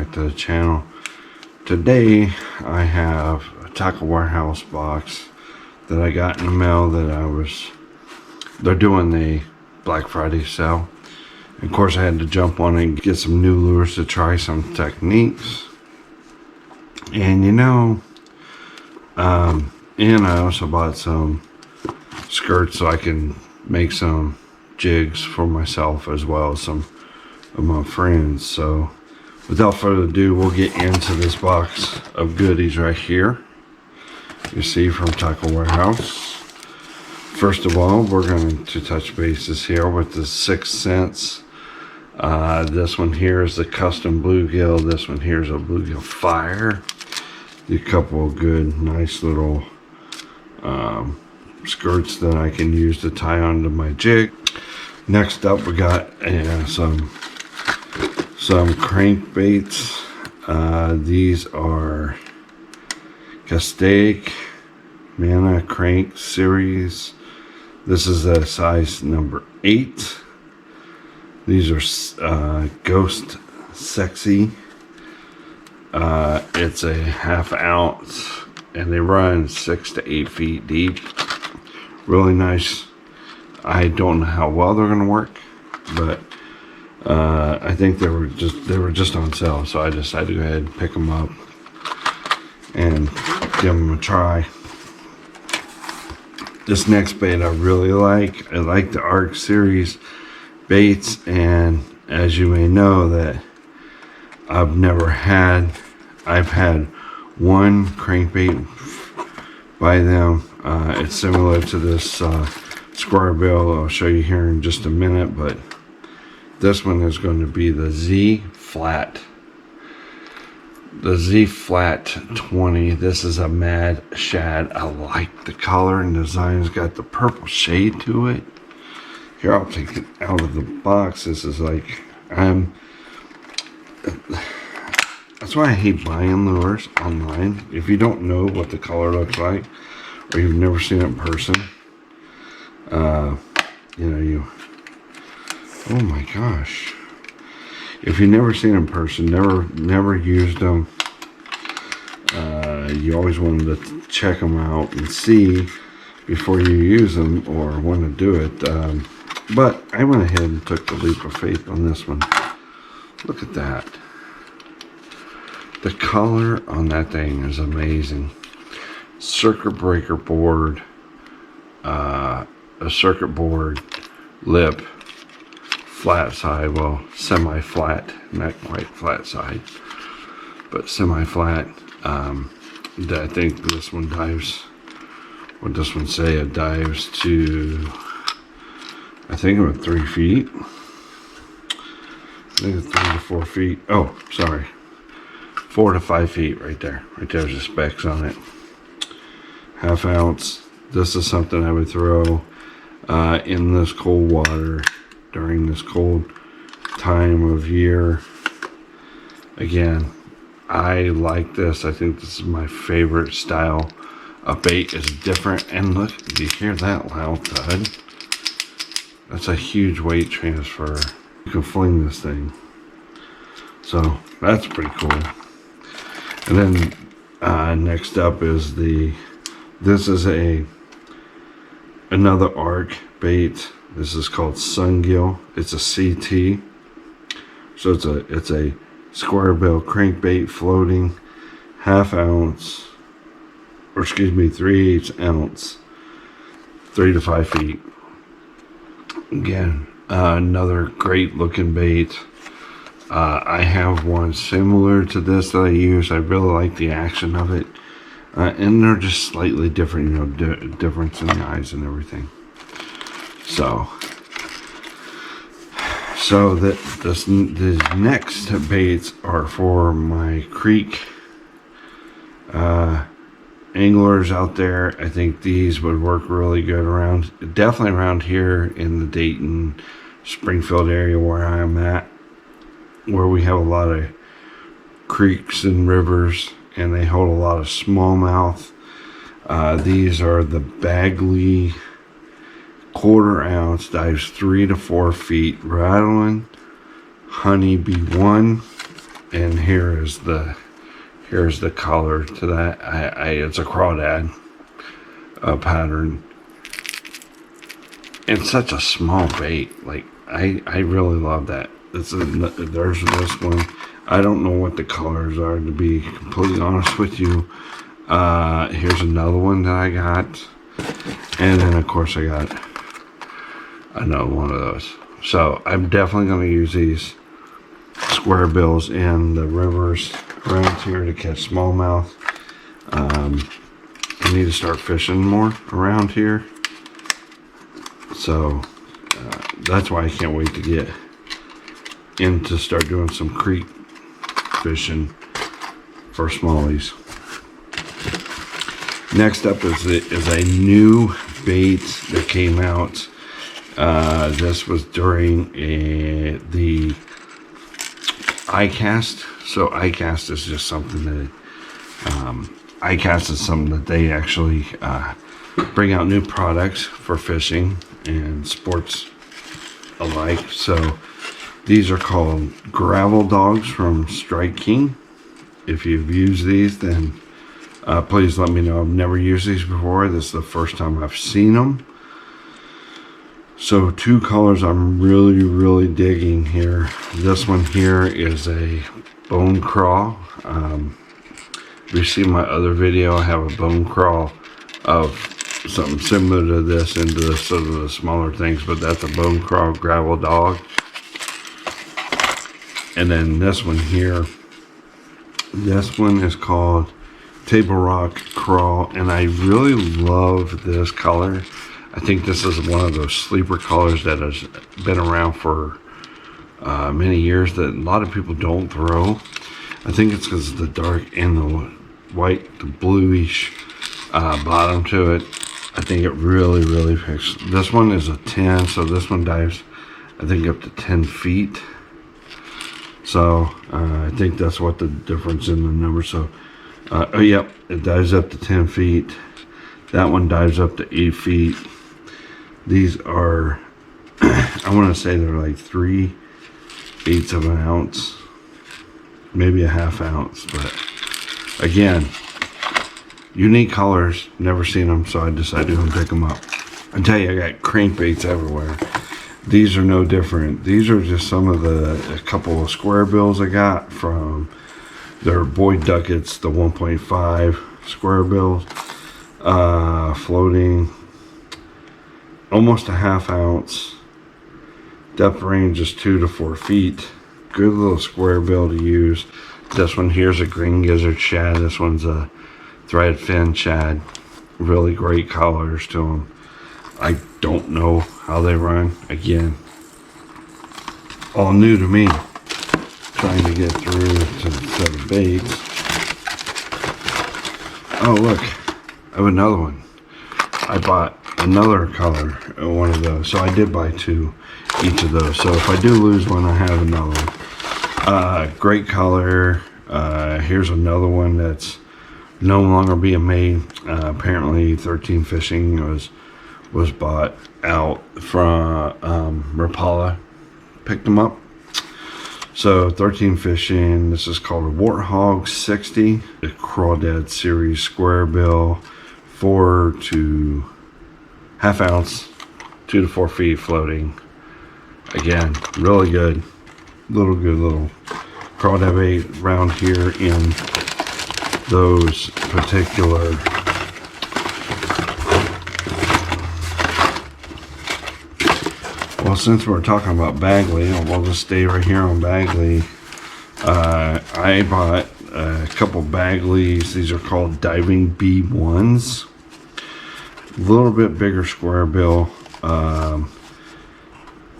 back to the channel. Today I have a Tackle Warehouse box that I got in the mail that they're doing the Black Friday sale. And of course I had to jump on and get some new lures to try some techniques. And and I also bought some skirts so I can make some jigs for myself as well as some of my friends. So without further ado, we'll get into this box of goodies right here. You see, from Tackle Warehouse. First of all, we're going to touch bases here with the 6 cents. This one here is the custom bluegill. This one here is a bluegill fire. A couple of good, nice little skirts that I can use to tie onto my jig. Next up, we got some crankbaits. These are Castaic Mana Crank Series. This is a size number 8. These are Ghost Sexy. It's a 1/2 ounce and they run 6 to 8 feet deep. Really nice. I don't know how well they're gonna work, but I think they were just on sale, so I decided to go ahead and pick them up and give them a try. This next bait I really like. I like the ARC series baits, and as you may know, that I've had one crankbait by them. It's similar to this square bill I'll show you here in just a minute, but this one is going to be the Z Flat 20. This is a Mad Shad. I like the color and design. It's got the purple shade to it. Here, I'll take it out of the box. This is like, that's why I hate buying lures online. If you don't know what the color looks like, or you've never seen it in person, oh my gosh. If you've never seen them in person, never used them, you always wanted to check them out and see before you use them or want to do it. But I went ahead and took the leap of faith on this one. Look at that. The color on that thing is amazing. Circuit breaker board, a circuit board lip, flat side, well, semi-flat, not quite flat side, but semi-flat. I think this one dives, what does this one say? It dives to, I think about 3 feet. I think it's 3 to 4 feet. Oh, sorry. 4 to 5 feet right there. Right there's the specs on it. 1/2 ounce. This is something I would throw in this cold water during this cold time of year. Again, I like this. I think this is my favorite style of bait. It's different. And look, do you hear that loud thud? That's a huge weight transfer. You can fling this thing. So that's pretty cool. And then next up is this is another ARC bait. This is called Sungill. It's a CT. So it's a square bill crankbait floating 1/2 ounce, or excuse me, 3/8 ounce, 3 to 5 feet. Again, another great looking bait. I have one similar to this that I use. I really like the action of it. And they're just slightly different, difference in the eyes and everything. So these next baits are for my creek anglers out there. I think these would work really good definitely around here in the Dayton, Springfield area where I'm at, where we have a lot of creeks and rivers, and they hold a lot of smallmouth. These are the Bagley 1/4 ounce, dives 3 to 4 feet, rattling, Honey B1, And here's the color to that. It's a crawdad pattern. It's such a small bait. Like I really love that. There's this one. I don't know what the colors are, to be completely honest with you. Here's another one that I got, and then of course I got another one of those. So I'm definitely going to use these square bills in the rivers around here to catch smallmouth. I need to start fishing more around here, so that's why I can't wait to get in to start doing some creek fishing for smallies. Next up is a new bait that came out. This was during the iCast. So iCast is just something that iCast is something that they actually bring out new products for fishing and sports alike. So these are called gravel dogs from Strike King. If you've used these, then please let me know. I've never used these before. This is the first time I've seen them. So two colors I'm really digging here. This one here is a bone crawl. If you see my other video, I have a bone crawl of something similar to this into the sort of the smaller things, but that's a bone crawl gravel dog. And then this one here, this one is called Table Rock Crawl, and I really love this color. I think this is one of those sleeper colors that has been around for many years that a lot of people don't throw. I think it's because of the dark and the white, the bluish bottom to it. I think it really picks. This one is a 10, so this one dives, I think, up to 10 feet. So I think that's what the difference in the number. So oh yep, it dives up to 10 feet. That one dives up to 8 feet. These are I want to say they're like 3/8 of an ounce, maybe a ½ ounce. But again, unique colors, never seen them, so I decided to pick them up. I tell you, I got crankbaits everywhere. These are no different. These are just some of a couple of square bills I got from their Boyd Duckett's, the 1.5 square bills, floating, almost a ½ ounce. Depth range is 2 to 4 feet. Good little square bill to use. This one here's a green gizzard shad. This one's a thread fin shad. Really great colors to them. I don't know how they run. Again, all new to me. Trying to get through to the baits. Oh look, I have another one. I bought another color, one of those. So I did buy 2 each of those. So if I do lose one, I have another one. Great color. Here's another one that's no longer being made. Apparently 13 Fishing was bought out from Rapala. Picked them up. So 13 Fishing, this is called a Warthog 60. The Crawdad Series square bill, 4 to ½ ounce, 2 to 4 feet floating. Again, really good little crawdad bait around here in those particular well, since we're talking about Bagley, we'll just stay right here on Bagley. I bought a couple Bagleys. These are called Diving B1s. A little bit bigger square bill.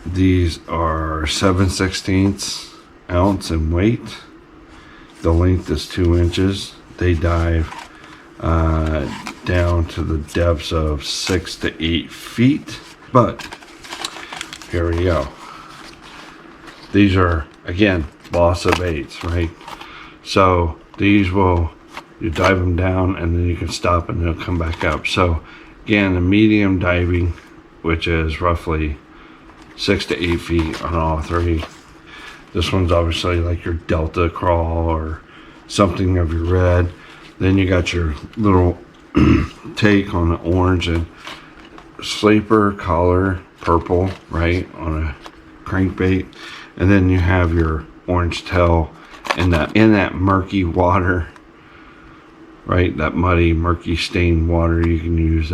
These are 7/16 ounce in weight. The length is 2 inches. They dive down to the depths of 6 to 8 feet. But here we go. These are, again, Bossa baits, right? So these you dive them down and then you can stop and they'll come back up. So again, the medium diving, which is roughly 6 to 8 feet on all 3. This one's obviously like your Delta crawl or something of your red. Then you got your little take on the orange and sleeper collar purple, right, on a crankbait. And then you have your orange tail in that murky water, right, that muddy, murky stained water. You can use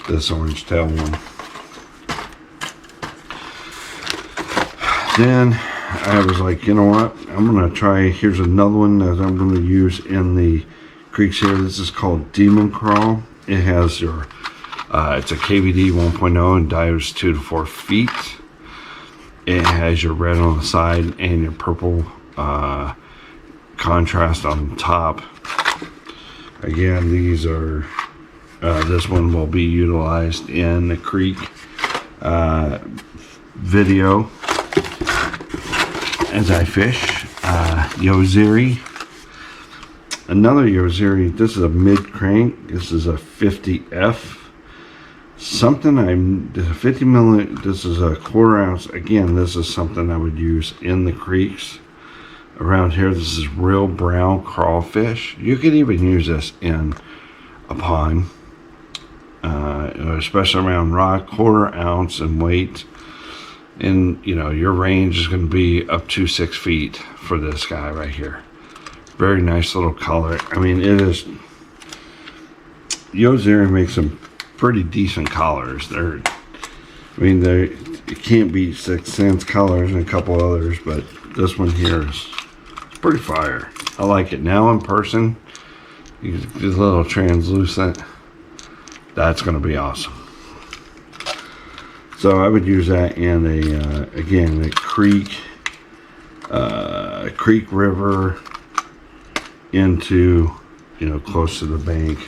this orange tail one. Then I was like, you know what, I'm gonna try, here's another one that I'm gonna use in the creeks here. This is called Demon Crawl. It has your it's a KVD 1.0 and dives 2 to 4 feet. It has your red on the side and your purple contrast on top. Again, these are this one will be utilized in the creek video as I fish. Yoziri, another Yoziri. This is a mid crank. This is a 50F. This is a 50 milliliter. This is a 1/4 ounce. Again, this is something I would use in the creeks around here. This is real brown crawfish. You could even use this in a pond, especially around rock. 1/4 ounce in weight, and your range is going to be up to 6 feet for this guy right here. Very nice little color. I mean, it is. Yoziri makes some pretty decent collars. It can't be 6 cents colors and a couple others, but this one here is pretty fire. I like it. Now in person, it's a little translucent. That's going to be awesome. So I would use that in a creek river into close to the bank.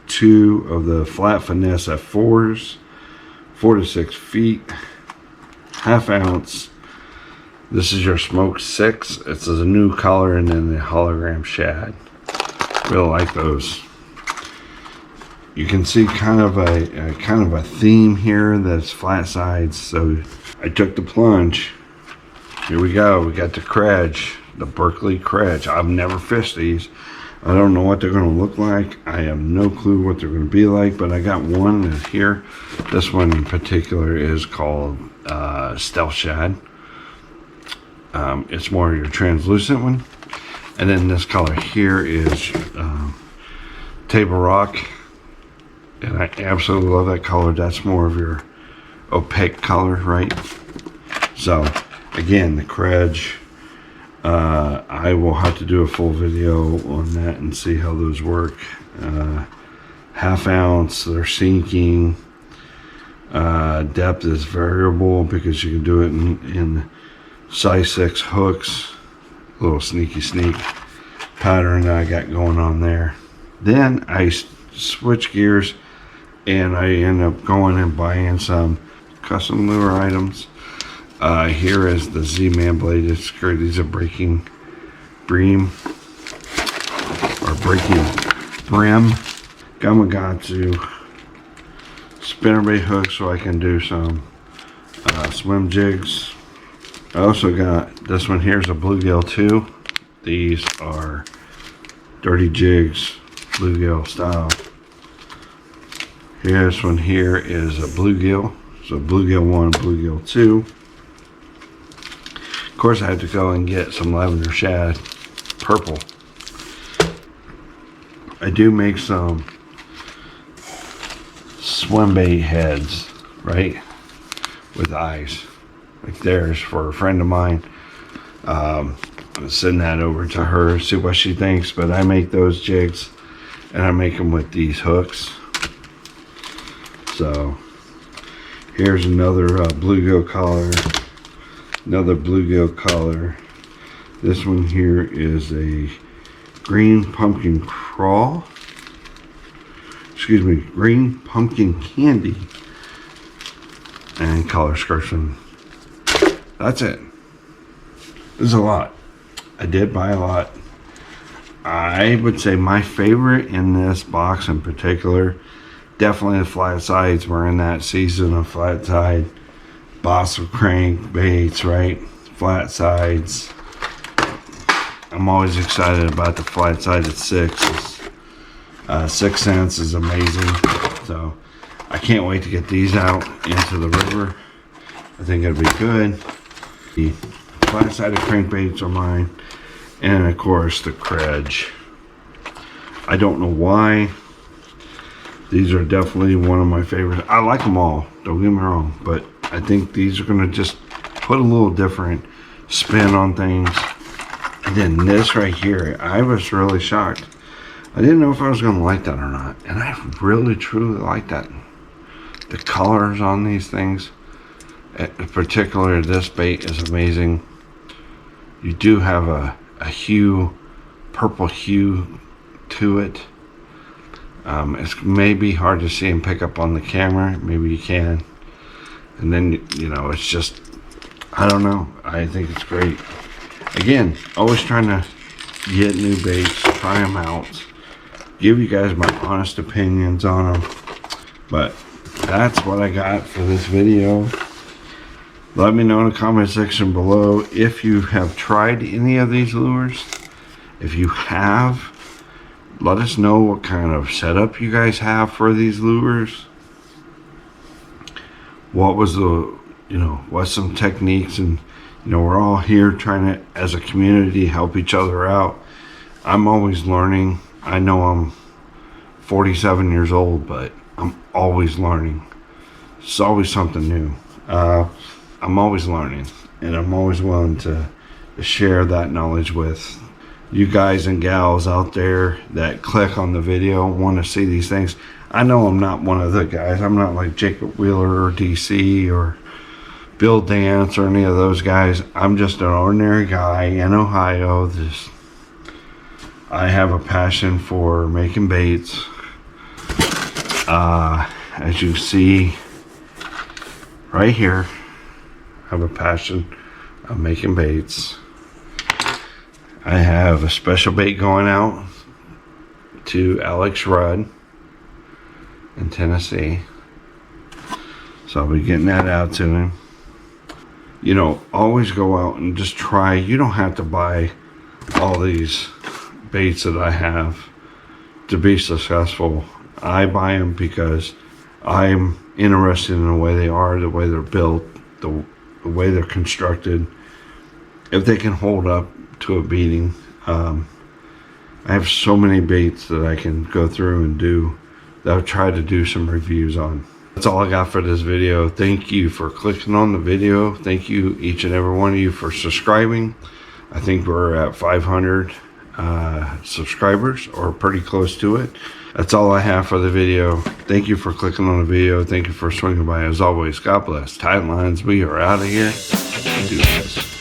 2 of the flat finesse F4s, 4 to 6 feet, 1/2 ounce. This is your Smoke 6. It's a new color, and then the hologram shad. Really like those. You can see kind of a theme here that's flat sides. So I took the plunge. Here we go. We got the Credge, the Berkeley Credge. I've never fished these. I don't know what they're going to look like. I have no clue what they're going to be like, but I got one here. This one in particular is called Stealth Shad. It's more your translucent one. And then this color here is Table Rock. And I absolutely love that color. That's more of your opaque color, right? So, again, the Credge. I will have to do a full video on that and see how those work. 1/2 ounce, they're sinking. Depth is variable because you can do it in size 6 hooks. A little sneak pattern that I got going on there. Then I switch gears and I end up going and buying some custom lure items. Here is the Z-Man bladed skirt. These are breaking brim. Gamakatsu spinnerbait hook so I can do some swim jigs. I also got this one. Here's a bluegill too. These are dirty jigs, bluegill style. This one here is a bluegill. So bluegill 1, bluegill 2. Of course, I had to go and get some lavender shad, purple. I do make some swim bait heads, right, with eyes, like theirs for a friend of mine. I'll send that over to her, see what she thinks. But I make those jigs, and I make them with these hooks. So here's another bluegill collar. Another bluegill collar. This one here is a green pumpkin crawl. Excuse me, green pumpkin candy. And collar skirtion. That's it. This is a lot. I did buy a lot. I would say my favorite in this box in particular, definitely the flat sides. We're in that season of flat side. Boss of crankbaits, right? flat sides. I'm always excited about the flat sided 6s. 6 cents is amazing. So I can't wait to get these out into the river. I think it'll be good. The flat sided crankbaits are mine. And of course the Credge. I don't know why. These are definitely one of my favorites. I like them all, don't get me wrong, but I think these are gonna just put a little different spin on things. And then this right here, I was really shocked. I didn't know if I was gonna like that or not. And I really truly like that. The colors on these things, particularly this bait, is amazing. You do have a hue, purple hue to it. It's maybe hard to see and pick up on the camera. Maybe you can. And then, you know, it's just, I don't know. I think it's great. Again, always trying to get new baits, try them out, give you guys my honest opinions on them. But that's what I got for this video. Let me know in the comment section below if you have tried any of these lures. If you have, let us know what kind of setup you guys have for these lures. What was the, you know, what's some techniques, and you know, we're all here trying to, as a community, help each other out. I'm always learning. I know I'm 47 years old, but I'm always learning. It's always something new. I'm always learning, and I'm always willing to share that knowledge with you guys and gals out there that click on the video, want to see these things. I know I'm not one of the guys. I'm not like Jacob Wheeler or DC or Bill Dance or any of those guys. I'm just an ordinary guy in Ohio. I have a passion for making baits. As you see right here, I have a passion of making baits. I have a special bait going out to Alex Rudd in Tennessee. So I'll be getting that out to him. You know, always go out and just try. You don't have to buy all these baits that I have to be successful. I buy them because I'm interested in the way they are, the way they're built, the way they're constructed. If they can hold up to a beating. I have so many baits that I can go through and do that I'll try to do some reviews on. That's all I got for this video. Thank you for clicking on the video. Thank you, each and every one of you, for subscribing. I think we're at 500 subscribers, or pretty close to it. That's all I have for the video. Thank you for clicking on the video. Thank you for swinging by. As always, God bless. Tight lines. We are out of here. Do this.